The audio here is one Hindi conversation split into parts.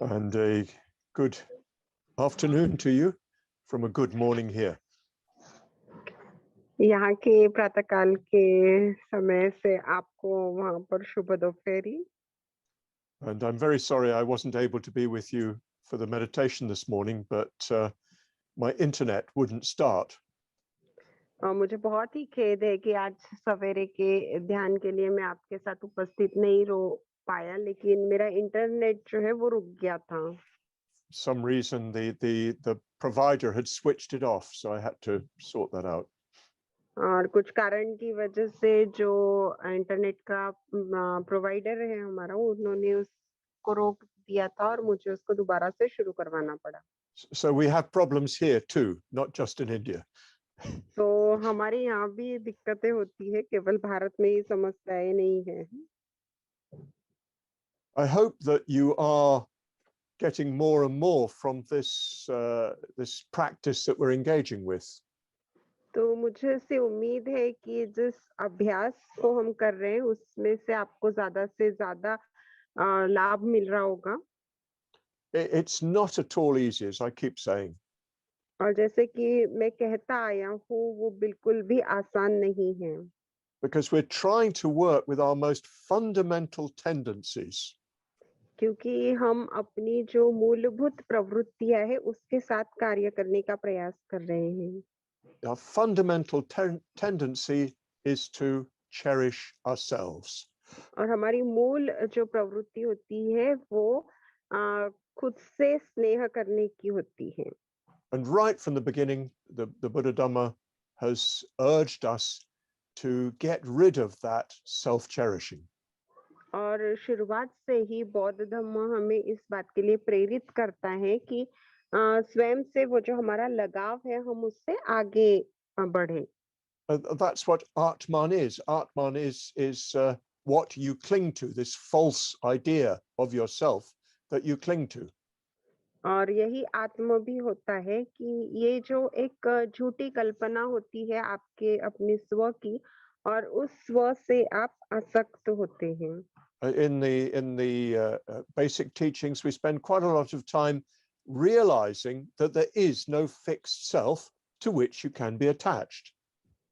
And a good afternoon to you from a good morning here. यहाँ के प्रातःकाल के समय से आपको वहाँ पर शुभ दोपहरी। And I'm very sorry I wasn't able to be with you for the meditation this morning, but my internet wouldn't start. मुझे बहुत ही खेद है कि आज सवेरे के ध्यान के लिए मैं आपके साथ उपस्थित नहीं रह पाया, लेकिन मेरा इंटरनेट जो है वो रुक गया था। Some reason the provider had switched it off, so I had to sort that out. और कुछ कारण की वजह से जो इंटरनेट का प्रोवाइडर है हमारा, उन्होंने उसको रोक दिया था और मुझे उसको दोबारा से शुरू करवाना पड़ा। So we have problems here too, not just in India. तो हमारे यहाँ भी दिक्कतें होती है, केवल भारत में ही समस्याएं नहीं है। I hope that you are getting more and more from this this practice that we're engaging with. तो मुझे से उम्मीद है कि जिस अभ्यास को हम कर रहे हैं उसमें से आपको ज्यादा से ज्यादा लाभ मिल रहा होगा। It's not at all easy, as I keep saying. और जैसे कि मैं कहता आया हूँ, वो बिल्कुल भी आसान नहीं है। Because we're trying to work with our most fundamental tendencies. क्योंकि हम अपनी जो मूलभूत प्रवृत्तियां है उसके साथ कार्य करने का प्रयास कर रहे हैं। Our fundamental tendency is to cherish ourselves. और हमारी मूल जो प्रवृत्ति होती है वो खुद से स्नेह करने की होती है। And right from the beginning, the Buddha Dhamma has urged us to get rid of that self-cherishing. और शुरुआत से ही बौद्ध धम्म हमें इस बात के लिए प्रेरित करता है कि स्वयं से वो जो हमारा लगाव है हम उससे आगे बढ़े। That's what Atman is. Atman is what you cling to, this false idea of yourself that you cling to. और यही आत्म भी होता है कि ये जो एक झूठी कल्पना होती है आपके अपने स्व की, और उस स्व से आप आसक्त होते हैं। In the basic teachings, we spend quite a lot of time realizing that there is no fixed self to which you can be attached.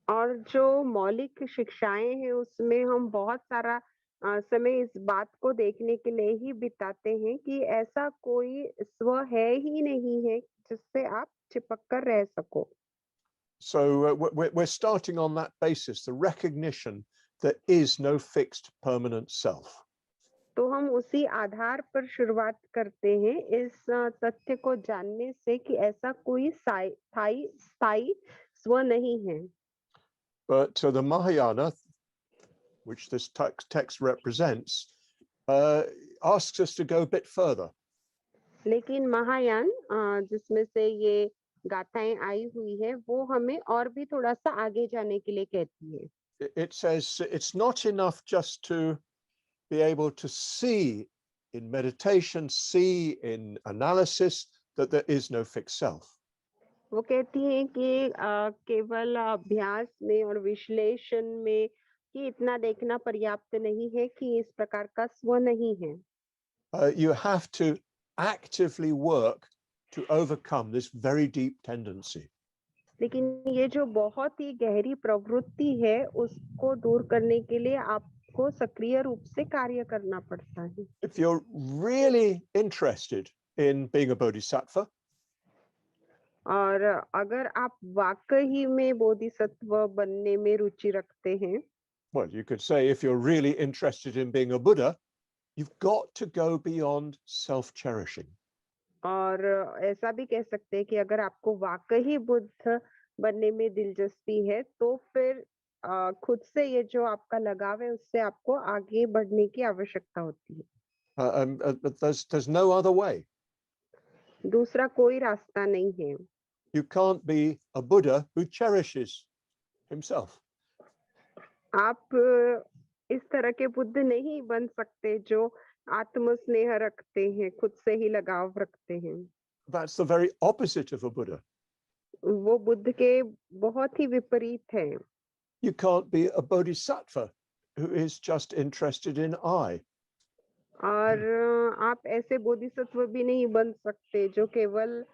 और जो मौलिक शिक्षाएं हैं उसमें हम बहुत सारा समय इस बात को देखने के लिए ही बिताते हैं कि ऐसा कोई स्व है ही नहीं है जिससे आप चिपक कर रह सको। So we're starting on that basis, the recognition there is no fixed permanent self. तो हम उसी आधार पर शुरुआत करते हैं, इस तथ्य को जानने से कि ऐसा कोई स्थायी स्व नहीं है। But the Mahayana, which this text represents, asks us to go a bit further. लेकिन महायान जिसमें से ये गाथाएं आई हुई है वो हमें और भी थोड़ा सा आगे जाने के लिए कहती है। It says it's not enough just to be able to see in meditation, see in analysis that there is no fixed self. वो कहती है कि केवल अभ्यास में और विश्लेषण में कि इतना देखना पर्याप्त नहीं है कि इस प्रकार का स्व नहीं है। You have to actively work to overcome this very deep tendency. लेकिन ये जो बहुत ही गहरी प्रवृत्ति है उसको दूर करने के लिए आपको सक्रिय रूप से कार्य करना पड़ता है। If you're really interested in being a bodhisattva, और अगर आप वाकई में बोधिसत्व बनने में रुचि रखते हैं, well, you could say if you're really interested in being a Buddha, you've got to go beyond self-cherishing. और ऐसा भी कह सकते हैं कि अगर आपको वाकई बुद्ध बनने में दिलचस्पी है तो फिर खुद से ये जो आपका लगाव है उससे आपको आगे बढ़ने की आवश्यकता होती है। But there's no other way. दूसरा कोई रास्ता नहीं है। You can't be a Buddha who cherishes himself. आप इस तरह के बुद्ध नहीं बन सकते जो आत्म स्नेह रखते हैं, खुद से ही लगाव रखते हैं। That's the very opposite of a Buddha. वो बुद्ध के बहुत ही विपरीत है। You can't be a bodhisattva who is just interested in I. और आप ऐसे बोधिसत्व भी नहीं बन सकते जो केवल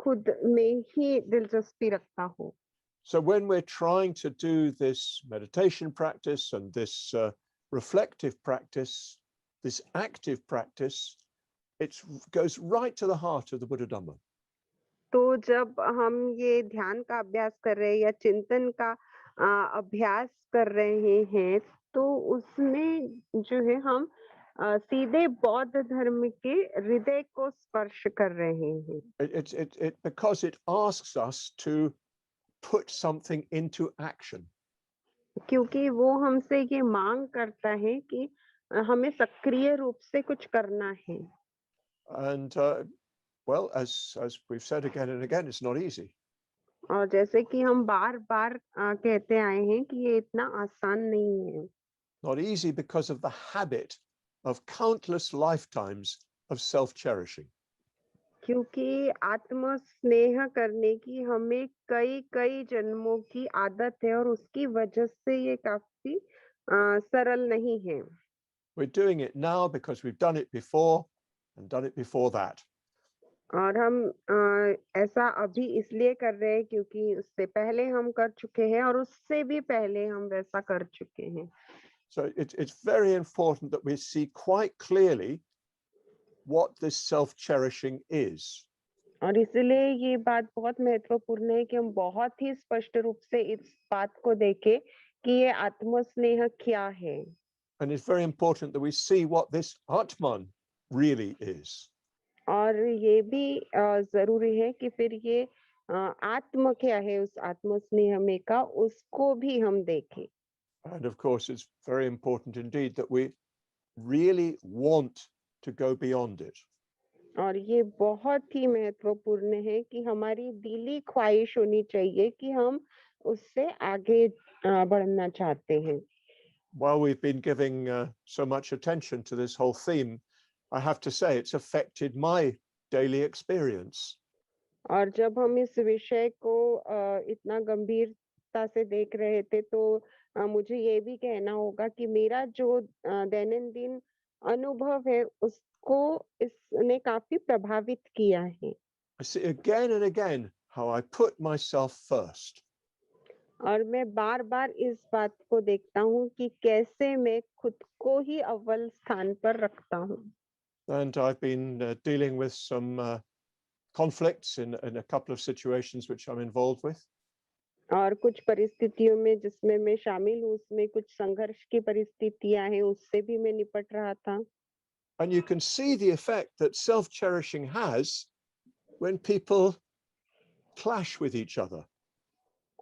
खुद में ही दिलचस्पी रखता हो। So when we're trying to do this meditation practice and this reflective practice, this active practice, it goes right to the heart of the Buddha Dhamma. तो जब हम ये ध्यान का अभ्यास कर रहे हैं या चिंतन का अभ्यास कर रहे हैं, तो उसमें जो है हम सीधे बौद्ध धर्म के हृदय को स्पर्श कर रहे हैं। Because it asks us to put something into action. क्योंकि वो हमसे ये मांग करता है कि हमें सक्रिय रूप से कुछ करना है। And well, as we've said again and again, it's not easy. और जैसे कि हम बार-बार कहते आए हैं कि ये इतना आसान नहीं है। Not easy because of the habit of countless lifetimes of self-cherishing. क्योंकि आत्म स्नेह करने की हमें कई-कई जन्मों की आदत है और उसकी वजह से ये काफ़ी सरल नहीं है। We're doing it now because we've done it before and done it before that. और हम ऐसा अभी इसलिए कर रहे हैं क्योंकि उससे पहले हम कर चुके हैं और उससे भी पहले हम वैसा कर चुके हैं। So it's very important that we see quite clearly what this self-cherishing is. और इसलिए ये बात बहुत महत्वपूर्ण है कि हम बहुत ही स्पष्ट रूप से इस बात को देखें कि ये आत्मस्नेह क्या है। And it's very important that we see what this Atman really is. और ये भी जरूरी है कि फिर ये आत्म क्या है उस आत्मस्नेह में का उसको भी हम देखें। And of course, it's very important indeed that we really want to go beyond it. और ये बहुत ही महत्वपूर्ण है कि हमारी दिली ख्वाहिश होनी चाहिए कि हम उससे आगे बढ़ना चाहते हैं। While we've been giving so much attention to this whole theme, I have to say it's affected my daily experience. और जब हम इस विषय को इतना गंभीरता से देख रहे थे तो मुझे ये भी कहना होगा कि मेरा जो दैनंदिन अनुभव है उसको इसने काफी प्रभावित किया है। I see again and again how I put myself first. और मैं बार-बार इस बात को देखता हूँ कि कैसे मैं खुद को ही अव्वल स्थान पर रखता हूँ। And I've been dealing with some conflicts in a couple of situations which I'm involved with. और कुछ परिस्थितियों में जिसमें मैं शामिल हूँ उसमें कुछ संघर्ष की परिस्थितियां हैं उससे भी मैं निपट रहा था। And you can see the effect that self-cherishing has when people clash with each other.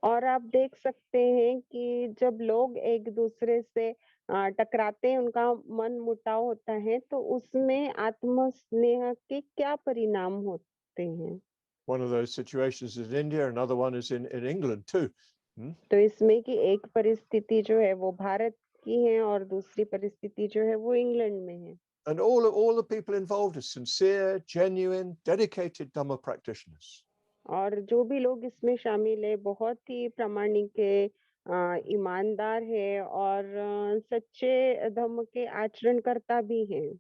और आप देख सकते हैं कि जब लोग एक दूसरे से टकराते हैं उनका मन मुटाव होता है तो उसमें आत्म स्नेह के क्या परिणाम होते हैं। One of those situations is in India, another one is in England too. तो इसमें कि एक परिस्थिति जो है वो भारत की है और दूसरी परिस्थिति जो है वो इंग्लैंड में है। And all the people involved are sincere, genuine, dedicated Dhamma practitioners. और जो भी लोग इसमें शामिल है बहुत ही प्रामाणिक है, ईमानदार है और सच्चे धर्म के आचरणकर्ता भी हैं।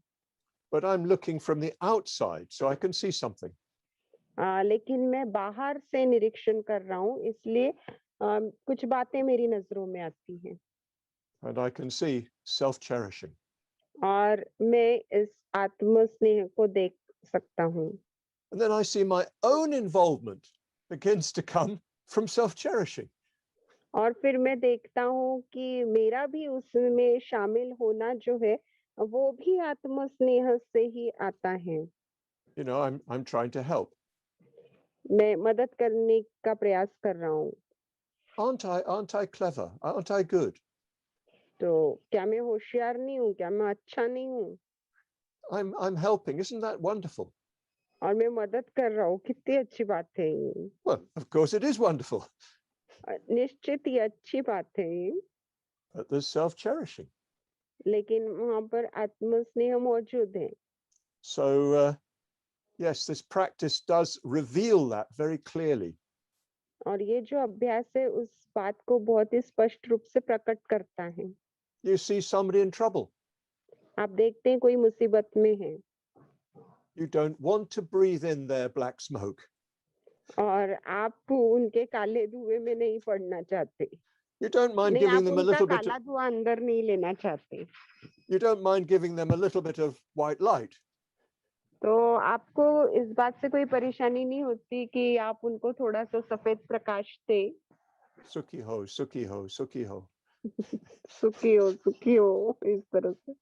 But I'm looking from the outside, so I can see something. लेकिन मैं बाहर से निरीक्षण कर रहा हूँ इसलिए कुछ बातें मेरी नजरों में आती हैं। And I can see self-cherishing. और मैं इस आत्म स्नेह को देख सकता हूँ। And then I see my own involvement begins to come from self-cherishing. और फिर मैं देखता हूँ कि मेरा भी उसमें शामिल होना जो है वो भी आत्म स्नेह से ही आता है। You know, I'm trying to help. मैं मदद करने का प्रयास कर रहा हूँ। Aren't I clever? Aren't I good? तो क्या मैं होशियार नहीं हूँ? क्या मैं अच्छा नहीं हूँ? I'm helping. Isn't that wonderful? और मैं मदद कर रहा हूँ, कितनी अच्छी बात है ये। Well, of course it is wonderful. निश्चित ही अच्छी बात है ये। But there's self-cherishing. लेकिन वहाँ पर आत्म स्नेह मौजूद है। So yes, this practice does reveal that very clearly. और ये जो अभ्यास है उस बात को बहुत ही स्पष्ट रूप से प्रकट करता है। You see somebody in trouble. आप देखते हैं कोई मुसीबत में है You don't want to breathe in their black smoke. और आप उनके काले धुएं में नहीं पड़ना चाहते, You don't mind नहीं giving आप them a उनका little bit. काला धुआं अंदर नहीं लेना चाहते, You don't mind giving them a little bit of white light. तो आपको इस बात से कोई परेशानी नहीं होती कि आप उनको थोड़ा सा सफेद प्रकाश दें। Suki ho, suki ho, suki ho. सुखी हो इस तरह से।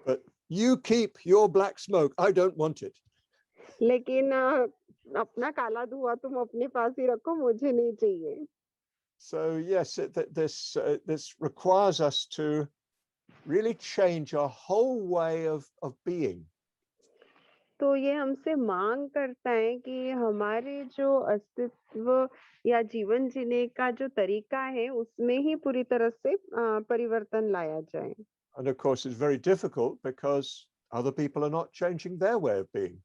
But you keep your black smoke. I don't want it. लेकिन अपना काला धुआं तुम अपने पास ही रखो, मुझे नहीं चाहिए। So yes, this requires us to really change our whole way of being. तो ये हमसे मांग करता है कि हमारे जो अस्तित्व या जीवन जीने का जो तरीका है उसमें ही पूरी तरह से परिवर्तन लाया जाए। And of course, it's very difficult because other people are not changing their way of being.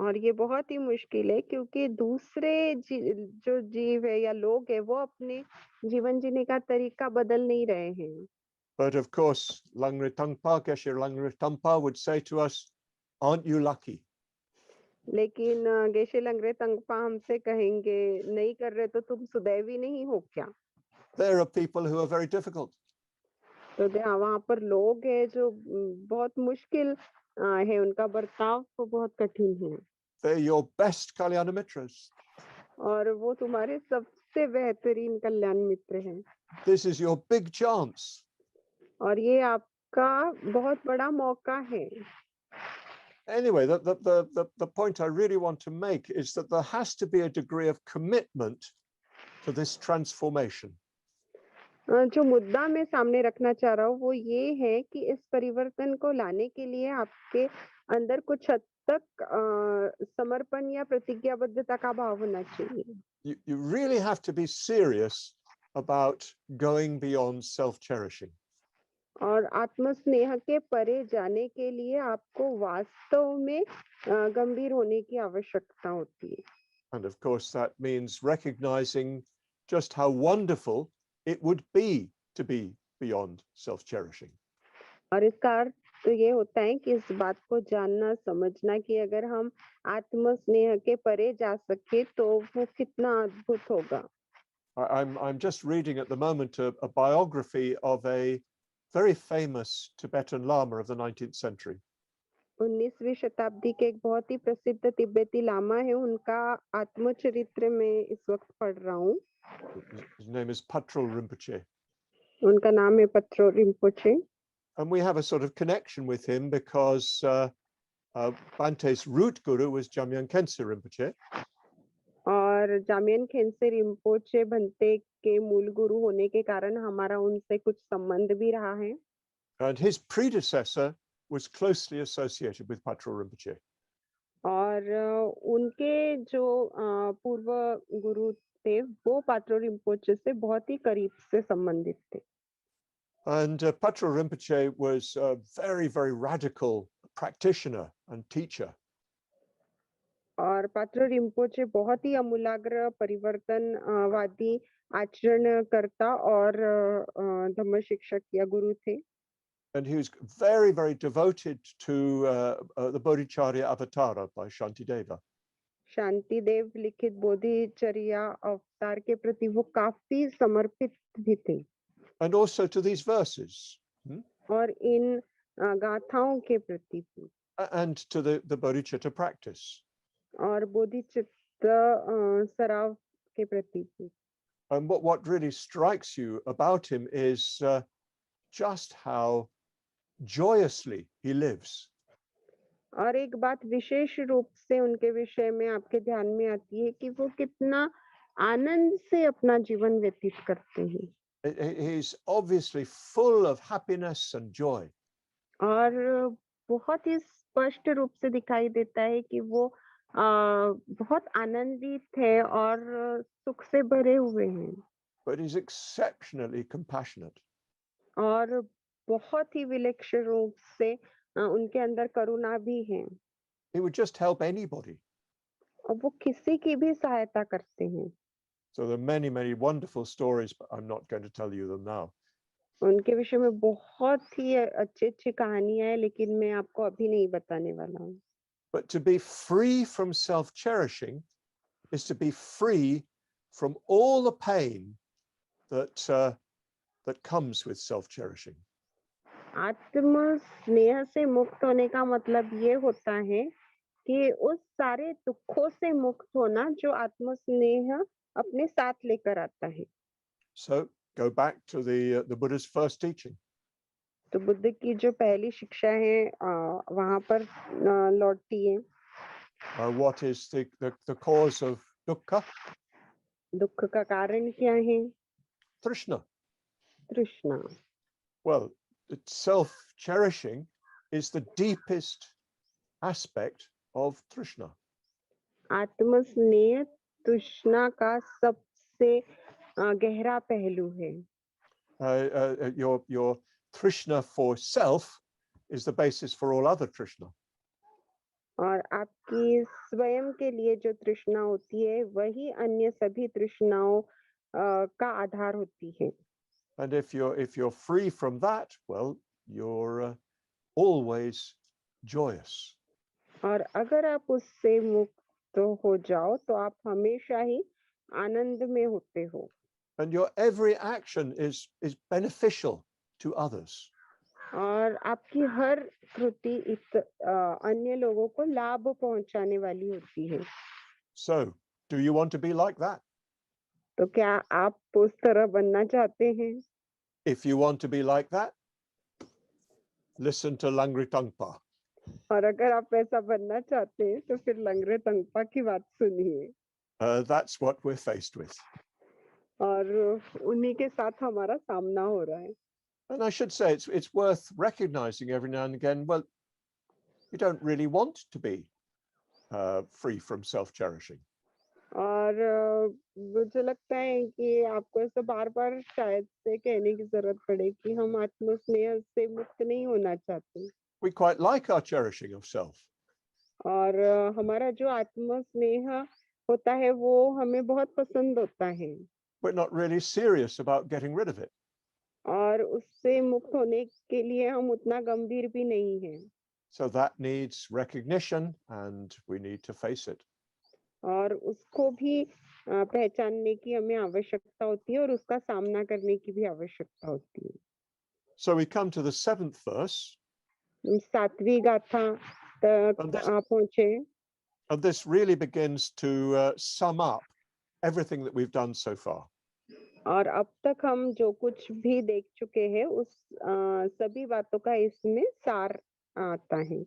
और ये बहुत ही मुश्किल है क्योंकि दूसरे जो जीव है या लोग है वो अपने जीवन जीने का तरीका बदल नहीं रहे हैं। But of course, Langre Tangpa, Geshe Langre Tangpa would say to us, aren't you lucky? लेकिन गेशे लंगरे तंगपा हमसे कहेंगे नहीं कर रहे तो तुम सुदैवी नहीं हो क्या? There are people who are very difficult. तो वहां पर लोग है जो बहुत मुश्किल है, उनका बर्ताव तो बहुत कठिन है They're your best Kalyana Mitras. और वो तुम्हारे सबसे बेहतरीन कल्याण मित्र हैं This is your big chance. और ये आपका बहुत बड़ा मौका है। Anyway, the point I really want to make is that there has to be a degree of commitment to this transformation. जो मुद्दा मैं सामने रखना चाह रहा हूँ वो ये है कि इस परिवर्तन को लाने के लिए आपके अंदर कुछ हद तक समर्पण या प्रतिज्ञाबद्धता का भाव होना चाहिए। You really have to be serious about going beyond self-cherishing. और आत्मस्नेह के परे जाने के लिए आपको वास्तव में गंभीर होने की आवश्यकता होती है। And of course, that means recognizing just how wonderful it would be to be beyond self-cherishing. और इसका अर्थ तो ये होता है कि इस बात को जानना समझना कि अगर हम आत्मस्नेह के परे जा सके तो वो कितना अद्भुत होगा। I'm just reading at the moment a biography of a very famous Tibetan Lama of the 19th century. 19वीं शताब्दी के एक बहुत ही प्रसिद्ध तिब्बती लामा है, उनका आत्मचरित्र में इस वक्त पढ़ रहा हूँ। His name is Patrul Rinpoche. उनका नाम है पत्रो Rinpoche. And we have a sort of connection with him because Bante's root guru was Jamyang Khyentse Rinpoche. और जामियन खेंसे रिम्पोचे भंते के मूल गुरु होने के कारण हमारा उनसे कुछ संबंध भी रहा है। And his predecessor was closely associated with Patrul Rinpoche. और उनके जो पूर्व गुरु थे वो पात्रो रिम्पोचे से बहुत ही करीब से संबंधित थे। And Patrul Rinpoche was a very, very radical practitioner and teacher. और पात्रो रिम्पोचे बहुत ही अमूलाग्र परिवर्तनवादी आचरणकर्ता और धम्म शिक्षक या गुरु थे। And he was very, very devoted to the Bodhicharya Avatara by Shantideva. Shantidev लिखित बोधिचर्या अवतार के प्रति वो काफी समर्पित भी थे। And also to these verses. और इन गाथाओं के प्रति भी। And to the bodhicitta practice. और बोधिचित्त सराव के प्रति भी। And what really strikes you about him is just how joyously he lives. और एक बात विशेष रूप से उनके विषय में आपके ध्यान में आती है कि वो कितना आनंद से अपना जीवन व्यतीत करते हैं। He's obviously full of happiness and joy. और बहुत ही स्पष्ट रूप से दिखाई देता है कि वो बहुत आनंदित है और सुख से भरे हुए हैं। But he's exceptionally compassionate. और बहुत ही विलक्षण रूप से उनके अंदर करुणा भी है। He would just help anybody. और वो किसी की भी सहायता करते हैं। So there are many, many wonderful stories, but I'm not going to tell you them now. उनके विषय में बहुत ही अच्छी-अच्छी कहानियाँ हैं, लेकिन मैं आपको अभी नहीं बताने वाला हूँ। But to be free from self-cherishing is to be free from all the pain that comes with self-cherishing. आत्म स्नेह से मुक्त होने का मतलब ये होता है कि उस सारे दुखों से मुक्त होना जो आत्म स्नेह अपने साथ लेकर आता है। So go back to the Buddha's first teaching. तो बुद्ध की जो पहली शिक्षा है वहाँ पर लौटती है। What is the cause of dukkha? दुःख का कारण क्या है? Trishna. तृष्णा। Well, self-cherishing is the deepest aspect of Trishna. आत्म स्नेह तृष्णा का सबसे गहरा पहलू है। Your Trishna for self is the basis for all other Trishna. और आपकी स्वयं के लिए जो तृष्णा होती है वही अन्य सभी तृष्णाओं का आधार होती है। And if you're free from that, well, you're always joyous. और अगर आप उससे मुक्त हो जाओ तो आप हमेशा ही आनंद में होते हो। And your every action is beneficial to others. और आपकी हर कृति अन्य लोगों को लाभ पहुंचाने वाली होती है। So, do you want to be like that? तो क्या आप उस तरह बनना चाहते हैं? If you want to be like that, listen to Langri Tangpa. और अगर आप ऐसा बनना चाहते हैं तो फिर लंगरे तंगपा की बात सुनिए। That's what we're faced with. और उन्हीं के साथ हमारा सामना हो रहा है। And I should say it's worth recognizing every now and again, well, you don't really want to be free from self-cherishing. और मुझे लगता है कि आपको ऐसा बार-बार शायद से कहने की ज़रूरत पड़े कि हम आत्म-स्नेह से मुक्त नहीं होना चाहते। We quite like our cherishing of self. और हमारा जो आत्म-स्नेह होता है वो हमें बहुत पसंद होता है। We're not really serious about getting rid of it. और उससे मुक्त होने के लिए हम उतना गंभीर भी नहीं हैं। So that needs recognition and we need to face it. और उसको भी पहचानने की हमें आवश्यकता होती है और उसका सामना करने की भी आवश्यकता होती है। So we come to the 7th verse. 7वीं गाथा तक And this, पहुँचे। and this really begins to sum up everything that we've done so far. और अब तक हम जो कुछ भी देख चुके हैं उस सभी बातों का इसमें सार आता है।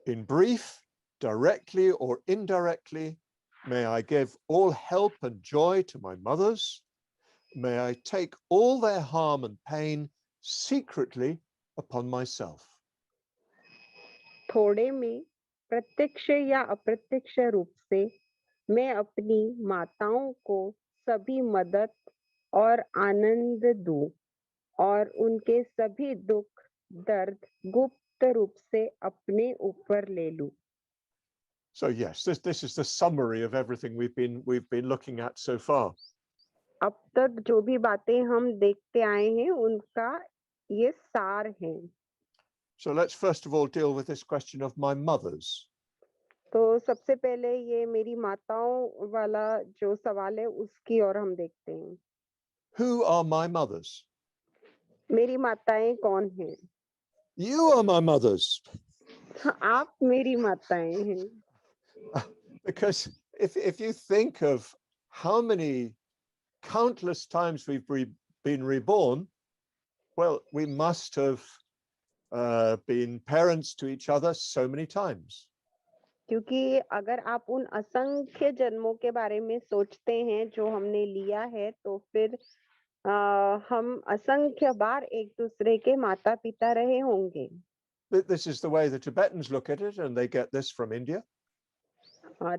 In brief, directly or indirectly, may I give all help and joy to my mothers. May I take all their harm and pain secretly upon myself. थोड़े में प्रत्यक्ष या अप्रत्यक्ष रूप से मैं अपनी माताओं को सभी मदद और आनंद दूं और उनके सभी दुख दर्द गुप्त रूप से अपने ऊपर ले लूं। So yes, this is the summary of everything we've been looking at so far. अब तक जो भी बातें हम देखते आए हैं उनका ये सार है। So let's first of all deal with this question of my mothers. तो सबसे पहले ये मेरी माताओं वाला जो सवाल है उसकी ओर हम देखते हैं। Who are my mothers? मेरी माताएं कौन हैं? You are my mothers. आप मेरी माताएं हैं। Because if you think of how many countless times we've been reborn, well, we must have been parents to each other so many times. क्योंकि अगर आप उन असंख्य जन्मों के बारे में सोचते हैं जो हमने लिया है तो फिर हम असंख्य बार एक दूसरे के माता पिता रहे होंगे। This is the way the Tibetans look at it, and they get this from India.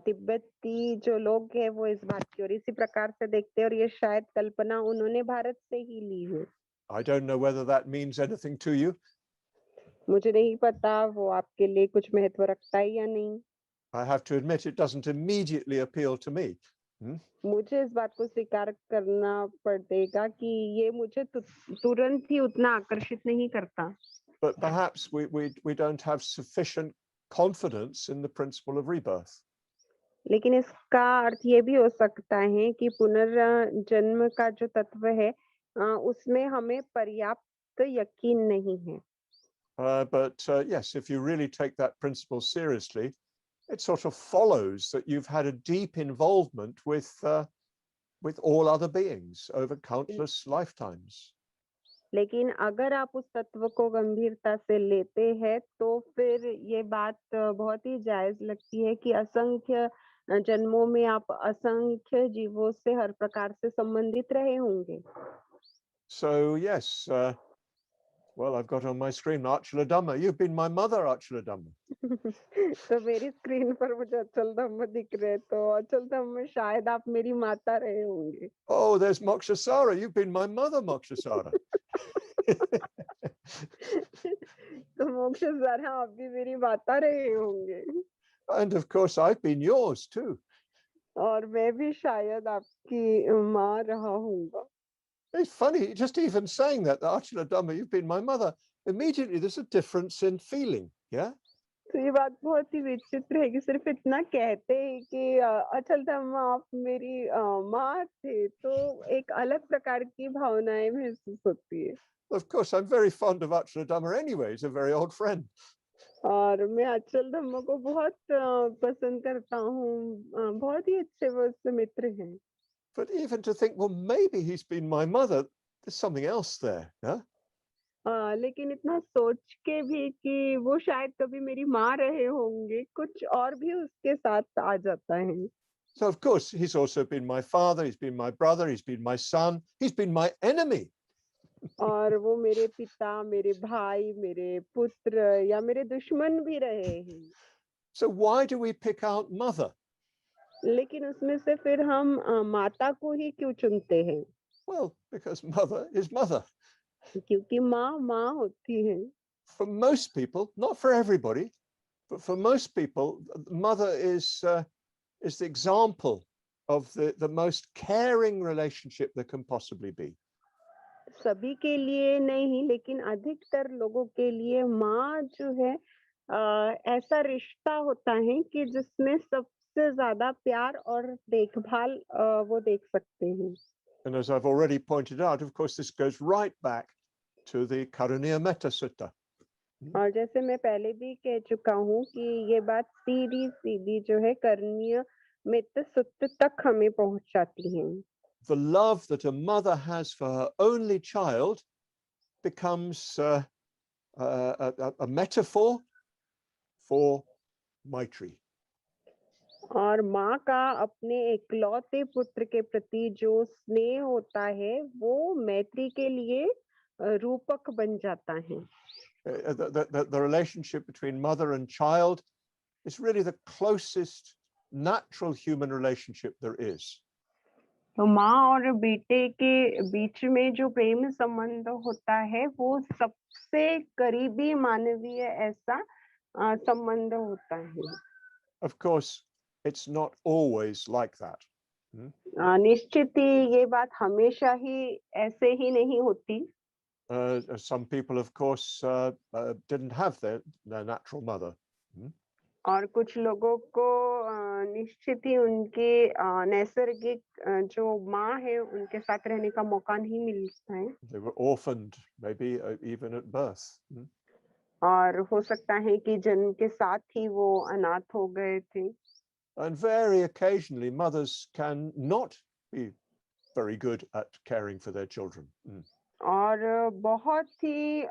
तिब्बती जो लोग हैं वो इस बात की और इसी प्रकार से देखते हैं और ये शायद कल्पना उन्होंने भारत से ही ली है। I don't know whether that means anything to you. मुझे नहीं पता वो आपके लिए कुछ महत्व रखता है या नहीं। I have to admit it doesn't immediately appeal to me. Hmm? मुझे इस बात को स्वीकार करना पड़ेगा कि ये मुझे तुरंत ही उतना आकर्षित नहीं करता। But perhaps we don't have sufficient confidence in the principle of rebirth. लेकिन इसका अर्थ ये भी हो सकता है कि पुनर्जन्म का जो तत्व है उसमें हमें पर्याप्त यकीन नहीं है। But yes, if you really take that principle seriously, it sort of follows that you've had a deep involvement with all other beings over countless lifetimes. लेकिन अगर आप उस तत्व को गंभीरता से लेते हैं तो फिर ये बात बहुत ही जायज लगती है कि असंख्य जन्मों में आप असंख्य जीवों से हर प्रकार से संबंधित रहे होंगे। So yes, well, I've got on my screen Archula Dhamma. You've been my mother, Archula Dhamma. तो मेरी स्क्रीन पर मुझे अचल धम्म दिख रहे, तो अचल धम्म शायद आप मेरी माता रहे होंगे। Oh, there's Mokshasara. You've been my mother, Mokshasara. तो मोक्ष जरा आप भी मेरी माता रहे होंगे। And of course, I've been yours too. और मैं भी शायद आपकी माँ रहा हूँगा। It's funny, just even saying that, Archula Dhamma, you've been my mother. Immediately, there's a difference in feeling. Yeah. तो ये बात बहुत ही विचित्र है कि सिर्फ इतना कहते हैं कि अचल धम्म आप मेरी माँ थे, तो एक अलग प्रकार की भावनाएं महसूस होती है। Of course, I'm very fond of Archula Dhamma anyway. He's a very old friend. और मैं अचल धम्म को बहुत पसंद करता हूँ, बहुत ही अच्छे वो उससे मित्र हैं। But even to think, well, maybe he's been my mother, there's something else there. Yeah. लेकिन इतना सोच के भी कि वो शायद कभी मेरी माँ रहे होंगे, कुछ और भी उसके साथ आ जाता है। So, of course, he's also been my father, he's been my brother, he's been my son, he's been my enemy. और वो मेरे पिता, मेरे भाई, मेरे पुत्र या मेरे दुश्मन भी रहे हैं। So, why do we pick out mother? लेकिन उसमें से फिर हम माता को ही क्यों चुनते हैं? Well, because mother is mother. क्योंकि माँ माँ होती है। For most people, not for everybody, but for most people, mother is the example of the most caring relationship there can possibly be. सभी के लिए नहीं, लेकिन अधिकतर लोगों के लिए माँ जो है ऐसा रिश्ता होता है कि जिसमें सबसे ज्यादा प्यार और देखभाल वो देख सकते हैं। And as I've already pointed out, of course, this goes right back to the Karaniya Metta Sutta. और जैसे मैं पहले भी कह चुका हूँ कि ये बात सीधी सीधी जो है करणीय मित्र सुत्त तक हमें पहुंचाती है। The love that a mother has for her only child becomes a metaphor for Maitri. और माँ का अपने इकलौते पुत्र के प्रति जो स्नेह होता है वो मैत्री के लिए रूपक बन जाता है। The relationship between mother and child is really the closest natural human relationship there is. तो माँ और बेटे के बीच में जो प्रेम संबंध होता है वो सबसे करीबी मानवीय ऐसा संबंध होता है। Of course, it's not always like that. निश्चित ही ये बात हमेशा ही ऐसे ही नहीं होती। Some people, of course, didn't have their natural mother. और कुछ लोगों को निश्चित ही उनके नैसर्गिक जो माँ है उनके साथ रहने का मौका नहीं मिलता है। They were orphaned, maybe even at birth. और हो सकता है कि जन्म के साथ ही वो अनाथ हो गए थे। And very occasionally, mothers can not be very good at caring for their children. और बहुत ही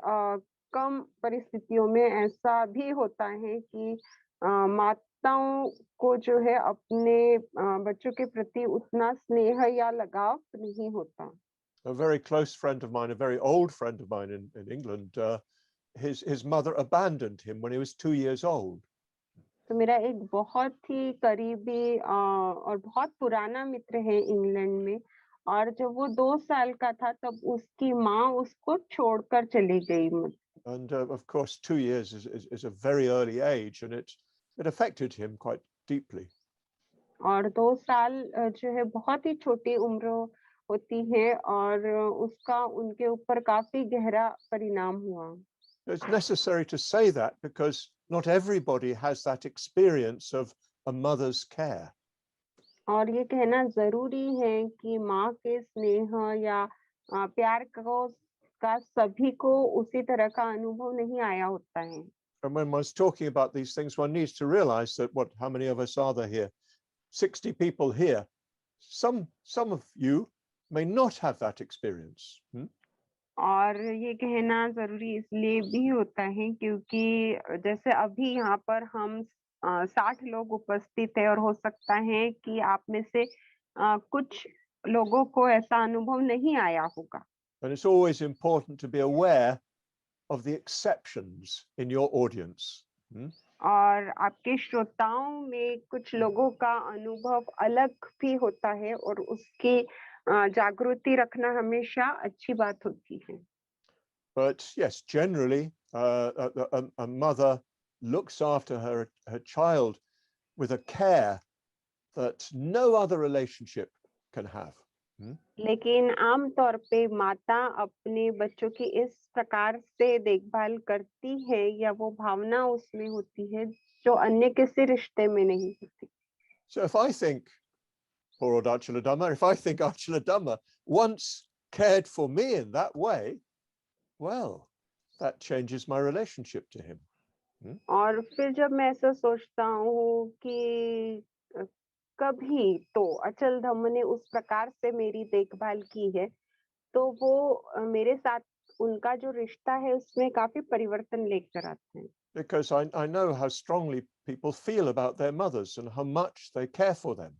कम परिस्थितियों में ऐसा भी होता है कि माताओं को जो है अपने बच्चों के प्रति उतना स्नेह या लगाव नहीं होता। A very close friend of mine, a very old friend of mine in England, his mother abandoned him when he was 2 years old. तो मेरा एक बहुत ही करीबी और बहुत पुराना मित्र है इंग्लैंड में, और जब वो 2 साल का था तब उसकी माँ उसको छोड़कर चली गई। And of course, 2 years is a very early age, and it affected him quite deeply. और 2 साल जो है बहुत ही छोटी उम्र होती है और उसका उनके ऊपर काफ़ी गहरा परिणाम हुआ। It's necessary to say that because not everybody has that experience of a mother's care. और ये कहना ज़रूरी है कि माँ के स्नेह या प्यार का सभी को उसी तरह का अनुभव नहीं आया होता है। And when one's talking about these things, one needs to realize that how many of us are there here? 60 people here. Some of you may not have that experience. और ये कहना ज़रूरी इसलिए भी होता है क्योंकि जैसे अभी यहाँ पर हम 60 लोग उपस्थित हैं और हो सकता है कि आप में से कुछ लोगों को ऐसा अनुभव नहीं आया होगा। And it's always important to be aware of the exceptions in your audience. और आपके श्रोताओं में कुछ लोगों का अनुभव अलग भी होता है और उसकी जागृति रखना हमेशा अच्छी बात होती है। But yes, generally, a mother looks after her child with a care that no other relationship can have. लेकिन आम तौर पे माता अपने बच्चों की इस प्रकार से देखभाल करती है या वो भावना उसमें होती है जो अन्य किसी रिश्ते में नहीं होती। So if I think, poor old Achala Dhamma, if I think Achala Dhamma once cared for me in that way, well, that changes my relationship to him. और फिर जब मैं ऐसा सोचता हूँ कि अ, कभी तो अचल धम्म ने उस प्रकार से मेरी देखभाल की है, तो वो मेरे साथ उनका जो रिश्ता है उसमें काफ़ी परिवर्तन लेकर आते हैं। Because I know how strongly people feel about their mothers and how much they care for them.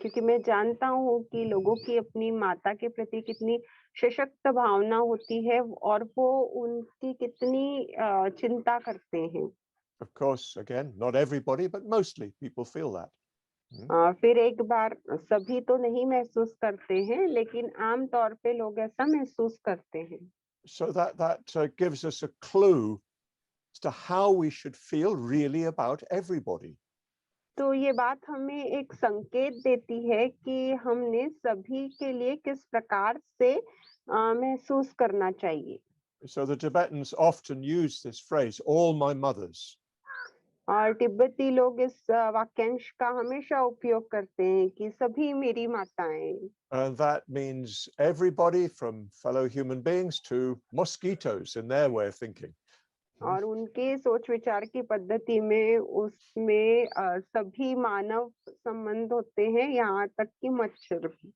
क्योंकि मैं जानता हूँ कि लोगों की अपनी माता के प्रति कितनी सशक्त भावना होती है और वो उनकी कितनी चिंता करते हैं। Of course, again, not everybody, but mostly people feel that. फिर एक बार सभी तो नहीं महसूस करते हैं, लेकिन आम तौर पे लोग ऐसा महसूस करते हैं। So that gives us a clue as to how we should feel really about everybody. तो ये बात हमें एक संकेत देती है कि हमने सभी के लिए किस प्रकार से महसूस करना चाहिए। So the Tibetans often use this phrase, all my mothers. और तिब्बती लोग इस वाक्यांश का हमेशा उपयोग करते हैं कि सभी मेरी माताएं। And that means everybody from fellow human beings to mosquitoes in their way of thinking. और उनके सोच विचार की पद्धति में उसमें सभी मानव संबंध होते हैं, यहाँ तक कि मच्छर भी।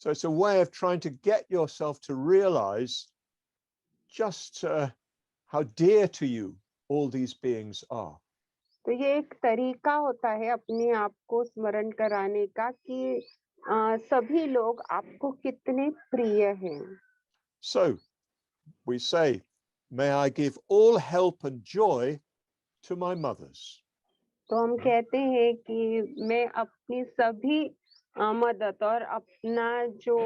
So it's a way of trying to get yourself to realize just how dear to you all these beings are. तो ये एक तरीका होता है अपने आप को स्मरण कराने का कि सभी लोग आपको कितने प्रिय हैं। So we say, may I give all help and joy to my mothers. तो हम कहते हैं कि मैं अपनी सभी मदद और अपना जो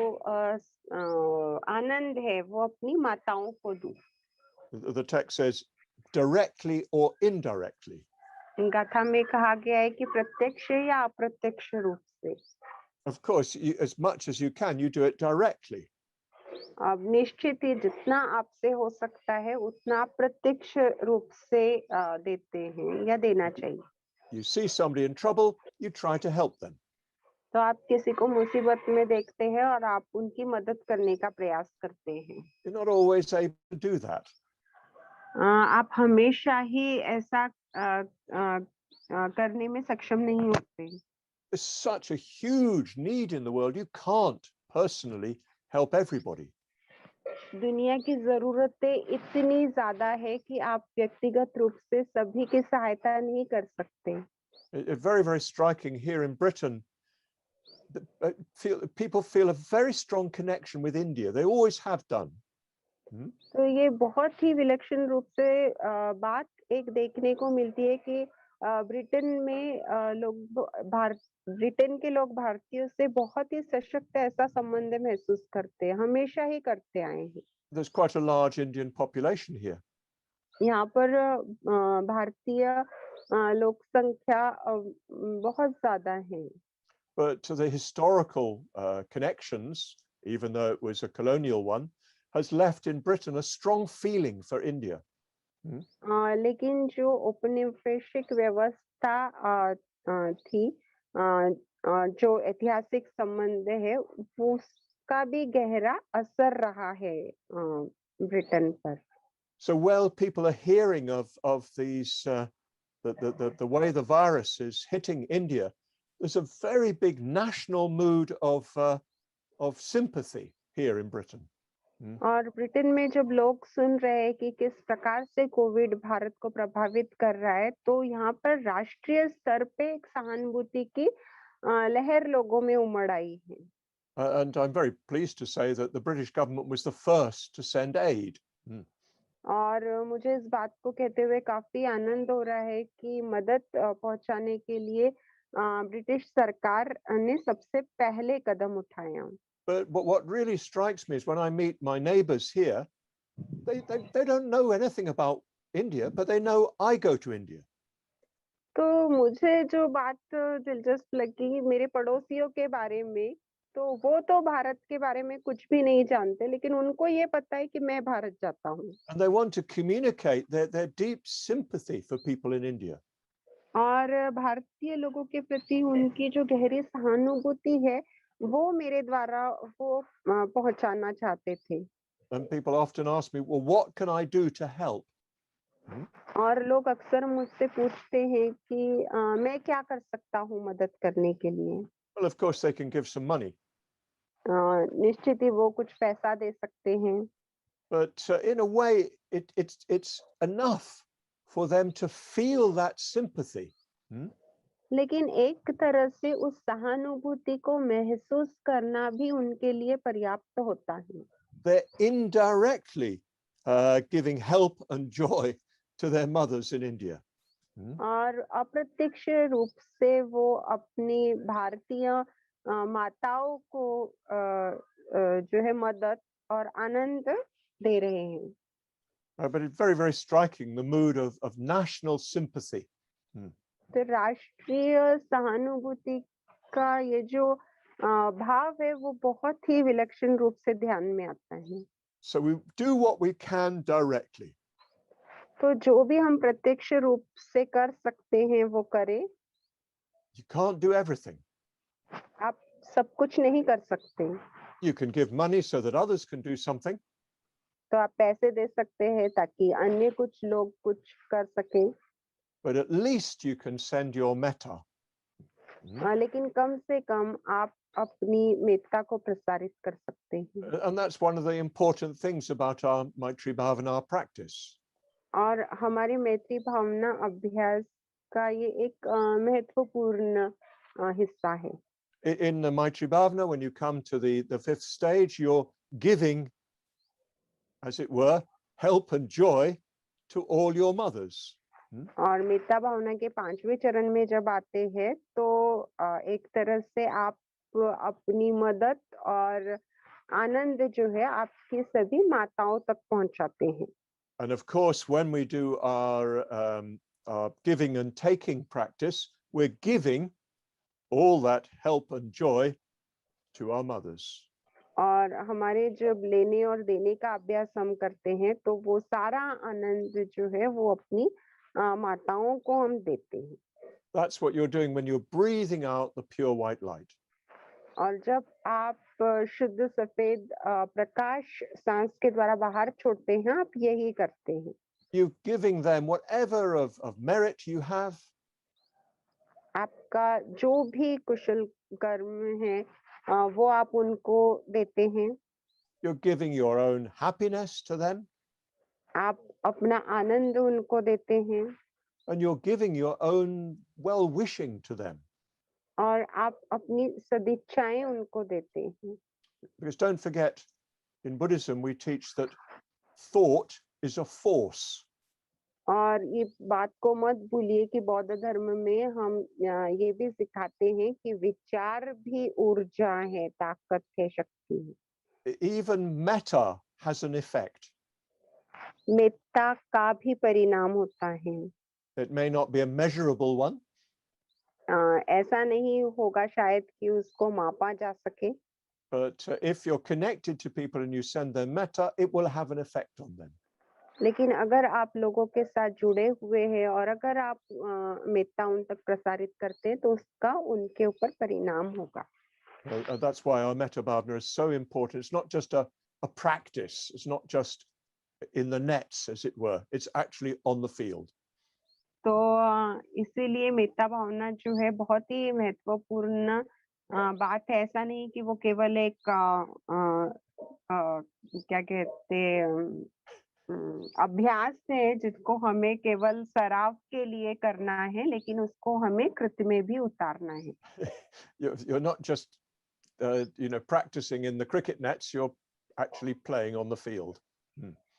आनंद है वो अपनी माताओं को दूं। The text says, directly or indirectly. गाथा में कहा गया है कि प्रत्यक्ष या अप्रत्यक्ष रूप से। Of course, as much as you can, you do it directly. अब निश्चित ही जितना आपसे हो सकता है उतना आप प्रत्यक्ष रूप से देते हैं या देना चाहिए। You see somebody in trouble, you try to help them. तो आप किसी को मुसीबत में देखते हैं और आप उनकी मदद करने का प्रयास करते हैं। You're not always able to do that. आप हमेशा ही ऐसा करने में सक्षम नहीं होते। There's such a huge need in the world, you can't personally help everybody. दुनिया की ज़रूरतें इतनी ज़्यादा है कि आप व्यक्तिगत रूप से सभी की सहायता नहीं कर सकते। It's very, very striking here in Britain. People feel a very strong connection with India. They always have done. तो ये बहुत ही विलक्षण रूप से बात एक देखने को मिलती है कि ब्रिटेन में ब्रिटेन के लोग भारतीयों से बहुत ही सशक्त ऐसा संबंध महसूस करते हैं, हमेशा ही करते आए हैं। There's quite a large Indian population here. यहाँ पर भारतीय लोक संख्या बहुत ज़्यादा है। But the historical connections, even though it was a colonial one, has left in Britain a strong feeling for India. Hmm? लेकिन जो औपनिवेशिक व्यवस्था थी, जो ऐतिहासिक संबंध है, वो उसका भी गहरा असर रहा है ब्रिटेन पर। So, well, people are hearing of these the way the virus is hitting India. There's a very big national mood of sympathy here in Britain. Hmm? और ब्रिटेन में जब लोग सुन रहे हैं कि किस प्रकार से कोविड भारत को प्रभावित कर रहा है, तो यहाँ पर राष्ट्रीय स्तर पे एक सहानुभूति की लहर लोगों में उमड़ आई है। And I'm very pleased to say that the British government was the first to send aid. Hmm. और मुझे इस बात को कहते हुए काफ़ी आनंद हो रहा है कि मदद पहुँचाने के लिए ब्रिटिश सरकार ने सबसे पहले कदम उठाया। But what really strikes me is when I meet my neighbors here, they don't know anything about India, but they know I go to India. तो मुझे जो बात दिलचस्प लगी मेरे पड़ोसियों के बारे में, तो वो तो भारत के बारे में कुछ भी नहीं जानते, लेकिन उनको ये पता है कि मैं भारत जाता हूँ। And they want to communicate their deep sympathy for people in India. और भारतीय लोगों के प्रति उनकी जो गहरी सहानुभूति है, वो मेरे द्वारा वो पहुँचाना चाहते थे। And people often ask me, well, what can I do to help? Hmm? और लोग अक्सर मुझसे पूछते हैं कि मैं क्या कर सकता हूँ मदद करने के लिए? Well, of course, they can give some money, निश्चित ही वो कुछ पैसा दे सकते हैं। but in a way, it's enough for them to feel that sympathy. Hmm? लेकिन एक तरह से उस सहानुभूति को महसूस करना भी उनके लिए पर्याप्त होता है। They're indirectly giving help and joy to their mothers in India. Hmm? और अप्रत्यक्ष रूप से वो अपनी भारतीय माताओं को जो है मदद और आनंद दे रहे हैं। But it's very, very striking, the mood of national sympathy. Hmm. तो राष्ट्रीय सहानुभूति का ये जो भाव है वो बहुत ही विलक्षण रूप से ध्यान में आता है। So we do what we can directly. तो जो भी हम प्रत्यक्ष रूप से कर सकते हैं वो करें। You can't do everything. आप सब कुछ नहीं कर सकते। You can give money so that others can do something, तो आप पैसे दे सकते हैं ताकि अन्य कुछ लोग कुछ कर सकें। but at least you can send your metta. Hmm? लेकिन कम से कम आप अपनी मेत्ता को प्रसारित कर सकते हैं। And that's one of the important things about our Maitri Bhavana practice. और हमारी मैत्री भावना अभ्यास का ये एक महत्वपूर्ण हिस्सा है। In the Maitri Bhavana, when you come to the fifth stage, you're giving, as it were, help and joy to all your mothers. और मेत्ता भावना के 5वें चरण में जब आते हैं तो एक तरह से आप अपनी मदद और आनंद जो है आपकी सभी माताओं तक पहुंचाते हैं। And of course, when we do our giving and taking practice, we're giving all that help and joy to our mothers. और हमारे जब लेने और देने का अभ्यास हम करते हैं तो वो सारा आनंद जो है वो अपनी माताओं को हम देते हैं। That's what you're doing when you're breathing out the pure white light. और जब आप शुद्ध सफेद प्रकाश सांस के द्वारा बाहर छोड़ते हैं, आप यही करते हैं। You're giving them whatever of merit you have. आपका जो भी कुशल कर्म है वो आप उनको देते हैं। You're giving your own happiness to them. आप अपना आनंद उनको देते हैं। And you're giving your own well-wishing to them. और आप अपनी सदिच्छाएं उनको देते हैं। Because don't forget, in Buddhism, we teach that thought is a force. और ये बात को मत भूलिए कि बौद्ध धर्म में हम ये भी सिखाते हैं कि विचार भी ऊर्जा है, ताकत है, शक्ति है। Even metta has an effect. Metta का भी परिणाम होता है। It may not be a measurable one, ऐसा नहीं होगा शायद कि उसको मापा जा सके, but if you're connected to people and you send them metta, it will have an effect on them. लेकिन अगर आप लोगों के साथ जुड़े हुए हैं और अगर आप मेत्ता उन तक प्रसारित करते हैं तो उसका उनके ऊपर परिणाम होगा। That's why our metta bhavana is so important. It's not just a practice. It's not just in the nets, as it were. It's actually on the field. तो इसीलिए मेत्ता भावना जो है बहुत ही महत्वपूर्ण बात है। ऐसा नहीं कि वो केवल एक क्या कहते अभ्यास है जिसको हमें केवल सराव के लिए करना है, लेकिन उसको हमें कृत्य में भी उतारना है। You're not just practicing in the cricket nets. You're actually playing on the field.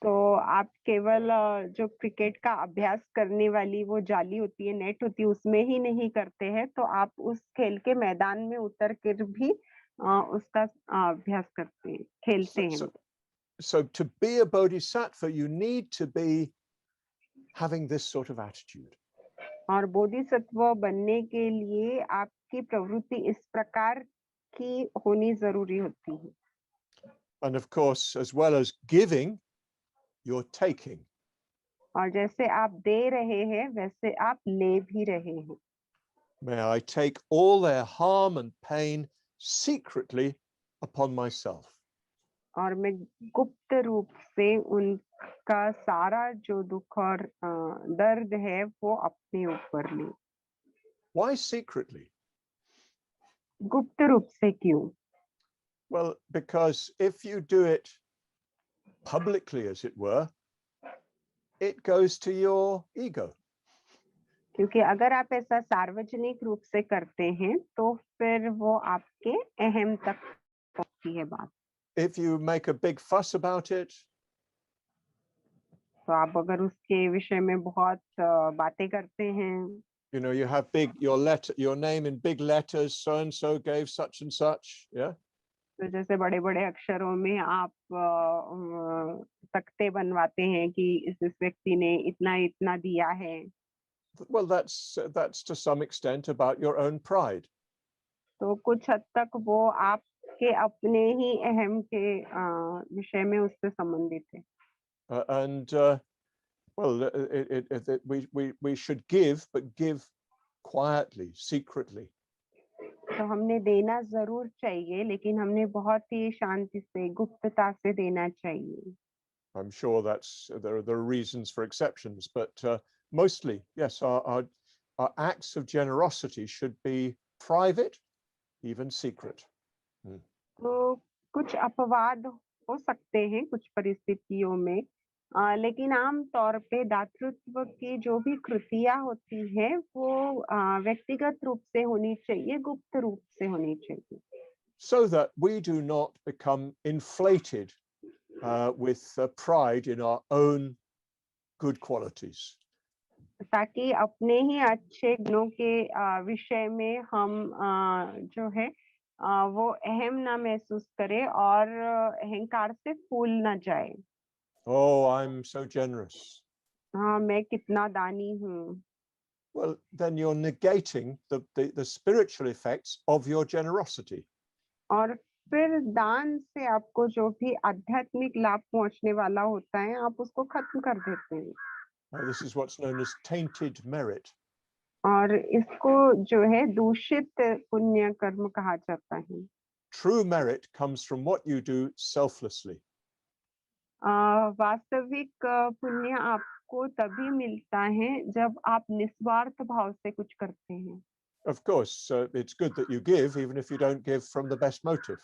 तो आप केवल जो क्रिकेट का अभ्यास करने वाली वो जाली होती है, नेट होती है, उसमें ही नहीं करते हैं, तो आप उस खेल के मैदान में उतर कर भी उसका अभ्यास करते हैं, खेलते हैं। So to be a bodhisattva, you need to be having this sort of attitude. और बोधिसत्व बनने के लिए आपकी प्रवृत्ति इस प्रकार की होनी जरूरी होती है। And of course, as well as giving, you're taking. और जैसे आप दे रहे हैं वैसे आप ले भी रहे हैं। May I take all their harm and pain secretly upon myself. और मैं गुप्त रूप से उनका सारा जो दुख और दर्द है वो अपने ऊपर ले। Why secretly? गुप्त रूप से क्यों? Well, because if you do it publicly, as it were, it goes to your ego. क्योंकि अगर आप ऐसा सार्वजनिक रूप से करते हैं तो फिर वो आपके अहम तक पहुंचती है बात। If you make a big fuss about it, तो आप अगर उसके विषय में बहुत बातें करते हैं, you have your name in big letters, so and so gave such and such, yeah. तो जैसे बड़े बड़े अक्षरों में आप तख्ते बनवाते हैं कि इस व्यक्ति ने इतना इतना दिया है। Well, that's to some extent about your own pride. तो कुछ हद तक वो आपके अपने ही अहम के विषय में उससे संबंधित है। And well, we should give, but give quietly, secretly. तो हमने देना जरूर चाहिए, लेकिन हमने बहुत ही शांति से गुप्तता से देना चाहिए। I'm sure there are reasons for exceptions, but mostly, yes, our acts of generosity should be private, even secret. तो कुछ अपवाद हो सकते हैं कुछ परिस्थितियों में, लेकिन आम तौर पे दातृत्व की जो भी कृतियां होती है वो व्यक्तिगत रूप से होनी चाहिए, गुप्त रूप से होनी चाहिए। So that we do not become inflated with pride in our own good qualities. ताकि अपने ही अच्छे गुणों के विषय में हम जो है वो अहम ना महसूस करें और अहंकार से फूल ना जाए। Oh, I'm so generous. हाँ, मैं कितना दानी हूँ। Well, then you're negating the spiritual effects of your generosity. और फिर दान से आपको जो भी आध्यात्मिक लाभ पहुंचने वाला होता है आप उसको खत्म कर देते हैं। This is what's known as tainted merit. और इसको जो है दूषित पुण्य कर्म कहा जाता है। True merit comes from what you do selflessly. वास्तविक पुण्य आपको तभी मिलता है जब आप निस्वार्थ भाव से कुछ करते हैं। Of course, it's good that you give, even if you don't give from the best motive.